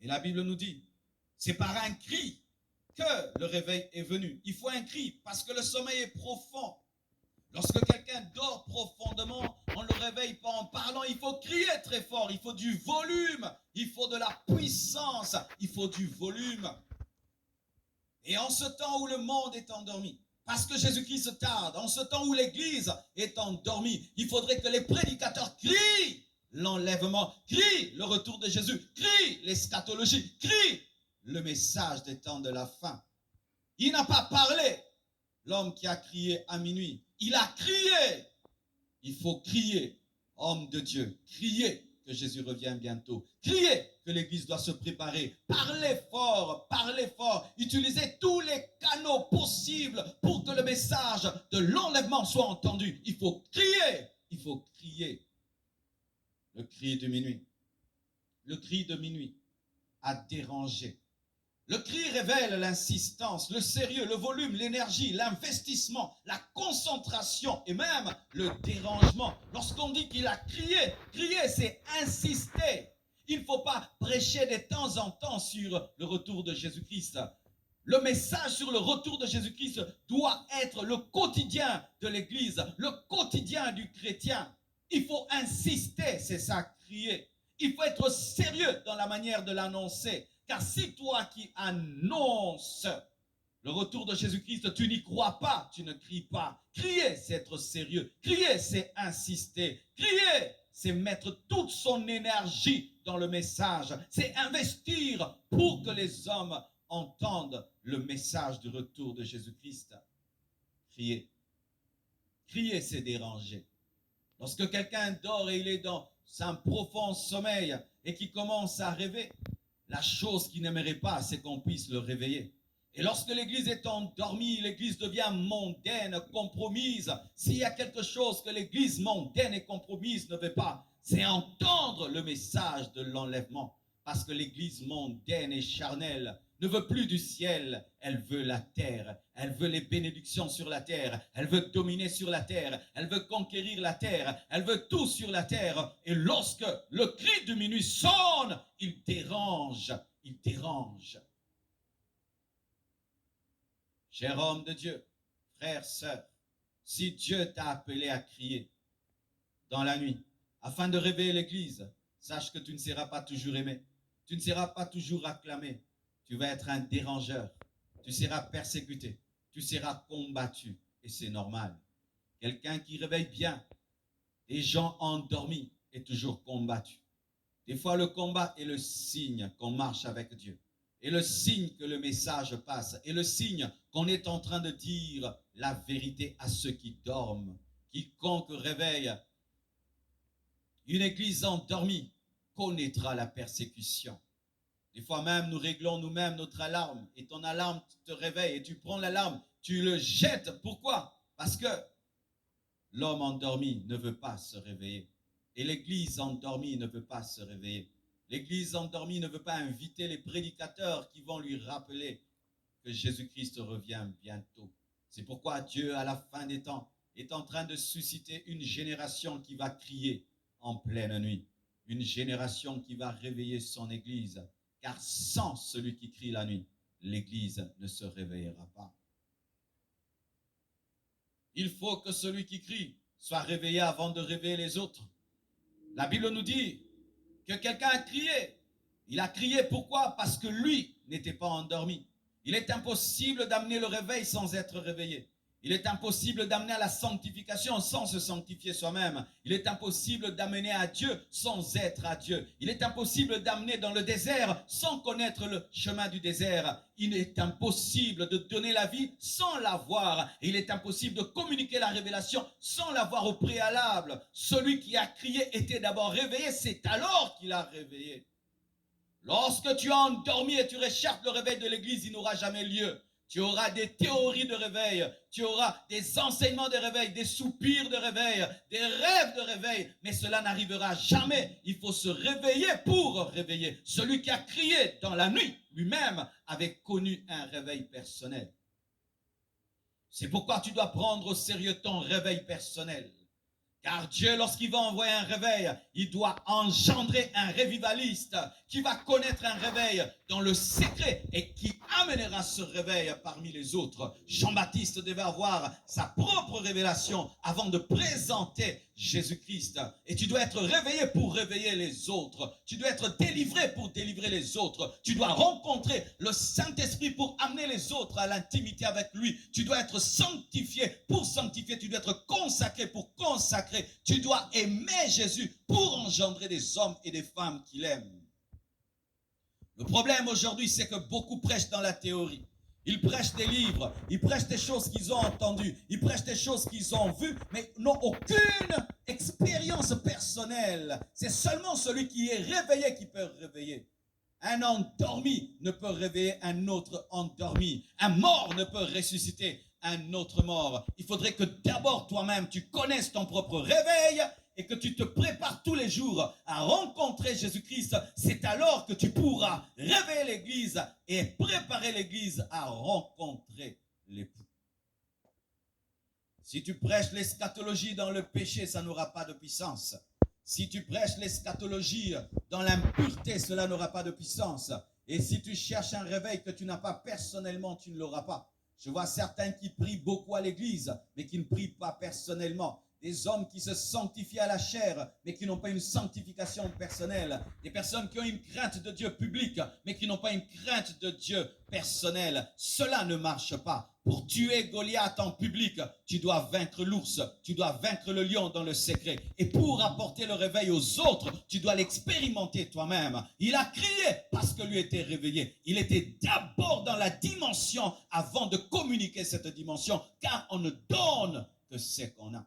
Et la Bible nous dit, c'est par un cri que le réveil est venu. Il faut un cri parce que le sommeil est profond. Lorsque quelqu'un dort profondément, on ne le réveille pas en parlant, il faut crier très fort, il faut du volume, il faut de la puissance, il faut du volume. Et en ce temps où le monde est endormi, parce que Jésus-Christ tarde, en ce temps où l'Église est endormie, il faudrait que les prédicateurs crient l'enlèvement, crient le retour de Jésus, crient l'eschatologie, crient le message des temps de la fin. Il n'a pas parlé, l'homme qui a crié à minuit. Il a crié. Il faut crier, homme de Dieu, crier que Jésus revient bientôt. Criez que l'Église doit se préparer. Parlez fort, utilisez tous les canaux possibles pour que le message de l'enlèvement soit entendu. Il faut crier. Le cri de minuit. Le cri de minuit a dérangé. Le cri révèle l'insistance, le sérieux, le volume, l'énergie, l'investissement, la concentration et même le dérangement. Lorsqu'on dit qu'il a crié, crier c'est insister. Il ne faut pas prêcher de temps en temps sur le retour de Jésus-Christ. Le message sur le retour de Jésus-Christ doit être le quotidien de l'Église, le quotidien du chrétien. Il faut insister, c'est ça, crier. Il faut être sérieux dans la manière de l'annoncer. Car si toi qui annonces le retour de Jésus-Christ, tu n'y crois pas, tu ne cries pas. Crier, c'est être sérieux. Crier, c'est insister. Crier, c'est mettre toute son énergie dans le message. C'est investir pour que les hommes entendent le message du retour de Jésus-Christ. Crier. Crier, c'est déranger. Lorsque quelqu'un dort et il est dans un profond sommeil et qu'il commence à rêver, la chose qu'il n'aimerait pas, c'est qu'on puisse le réveiller. Et lorsque l'Église est endormie, l'Église devient mondaine, compromise. S'il y a quelque chose que l'Église mondaine et compromise ne veut pas, c'est entendre le message de l'enlèvement. Parce que l'Église mondaine et charnelle ne veut plus du ciel, elle veut la terre. Elle veut les bénédictions sur la terre. Elle veut dominer sur la terre. Elle veut conquérir la terre. Elle veut tout sur la terre. Et lorsque le cri de minuit sonne, il dérange. Il dérange. Cher homme de Dieu, frère, sœur, si Dieu t'a appelé à crier dans la nuit, afin de réveiller l'Église, sache que tu ne seras pas toujours aimé. Tu ne seras pas toujours acclamé. Tu vas être un dérangeur. Tu seras persécuté. Tu seras combattu. Et c'est normal. Quelqu'un qui réveille bien des gens endormis est toujours combattu. Des fois, le combat est le signe qu'on marche avec Dieu. Et le signe que le message passe. Et le signe qu'on est en train de dire la vérité à ceux qui dorment. Quiconque réveille une église endormie connaîtra la persécution. Des fois même, nous réglons nous-mêmes notre alarme. Et ton alarme te réveille et tu prends l'alarme, tu le jettes. Pourquoi? Parce que l'homme endormi ne veut pas se réveiller. Et l'église endormie ne veut pas se réveiller. L'église endormie ne veut pas inviter les prédicateurs qui vont lui rappeler que Jésus-Christ revient bientôt. C'est pourquoi Dieu, à la fin des temps, est en train de susciter une génération qui va crier en pleine nuit. Une génération qui va réveiller son église. Car sans celui qui crie la nuit, l'Église ne se réveillera pas. Il faut que celui qui crie soit réveillé avant de réveiller les autres. La Bible nous dit que quelqu'un a crié. Il a crié pourquoi? Parce que lui n'était pas endormi. Il est impossible d'amener le réveil sans être réveillé. Il est impossible d'amener à la sanctification sans se sanctifier soi-même. Il est impossible d'amener à Dieu sans être à Dieu. Il est impossible d'amener dans le désert sans connaître le chemin du désert. Il est impossible de donner la vie sans l'avoir. Et il est impossible de communiquer la révélation sans l'avoir au préalable. Celui qui a crié était d'abord réveillé, c'est alors qu'il a réveillé. Lorsque tu as endormi et tu réchappes le réveil de l'Église, il n'aura jamais lieu. Tu auras des théories de réveil, tu auras des enseignements de réveil, des soupirs de réveil, des rêves de réveil, mais cela n'arrivera jamais. Il faut se réveiller pour réveiller. Celui qui a crié dans la nuit, lui-même, avait connu un réveil personnel. C'est pourquoi tu dois prendre au sérieux ton réveil personnel. Car Dieu, lorsqu'il va envoyer un réveil, il doit engendrer un révivaliste qui va connaître un réveil dans le secret et qui amènera ce réveil parmi les autres. Jean-Baptiste devait avoir sa propre révélation avant de présenter Jésus-Christ. Et tu dois être réveillé pour réveiller les autres. Tu dois être délivré pour délivrer les autres. Tu dois rencontrer le Saint-Esprit pour amener les autres à l'intimité avec lui. Tu dois être sanctifié pour sanctifier. Tu dois être consacré pour consacrer. Tu dois aimer Jésus pour engendrer des hommes et des femmes qu'il aime. Le problème aujourd'hui, c'est que beaucoup prêchent dans la théorie. Ils prêchent des livres, ils prêchent des choses qu'ils ont entendues, ils prêchent des choses qu'ils ont vues, mais n'ont aucune expérience personnelle. C'est seulement celui qui est réveillé qui peut réveiller. Un endormi ne peut réveiller un autre endormi. Un mort ne peut ressusciter un autre mort. Il faudrait que d'abord toi-même tu connaisses ton propre réveil et que tu te prépares tous les jours à rencontrer Jésus-Christ. C'est alors que tu pourras réveiller l'Église et préparer l'Église à rencontrer l'époux. Si tu prêches l'eschatologie dans le péché, ça n'aura pas de puissance. Si tu prêches l'eschatologie dans l'impureté, cela n'aura pas de puissance. Et si tu cherches un réveil que tu n'as pas personnellement, tu ne l'auras pas. Je vois certains qui prient beaucoup à l'église, mais qui ne prient pas personnellement. Des hommes qui se sanctifient à la chair, mais qui n'ont pas une sanctification personnelle. Des personnes qui ont une crainte de Dieu publique, mais qui n'ont pas une crainte de Dieu personnelle. Cela ne marche pas. Pour tuer Goliath en public, tu dois vaincre l'ours, tu dois vaincre le lion dans le secret. Et pour apporter le réveil aux autres, tu dois l'expérimenter toi-même. Il a crié parce que lui était réveillé. Il était d'abord dans la dimension avant de communiquer cette dimension, car on ne donne que ce qu'on a.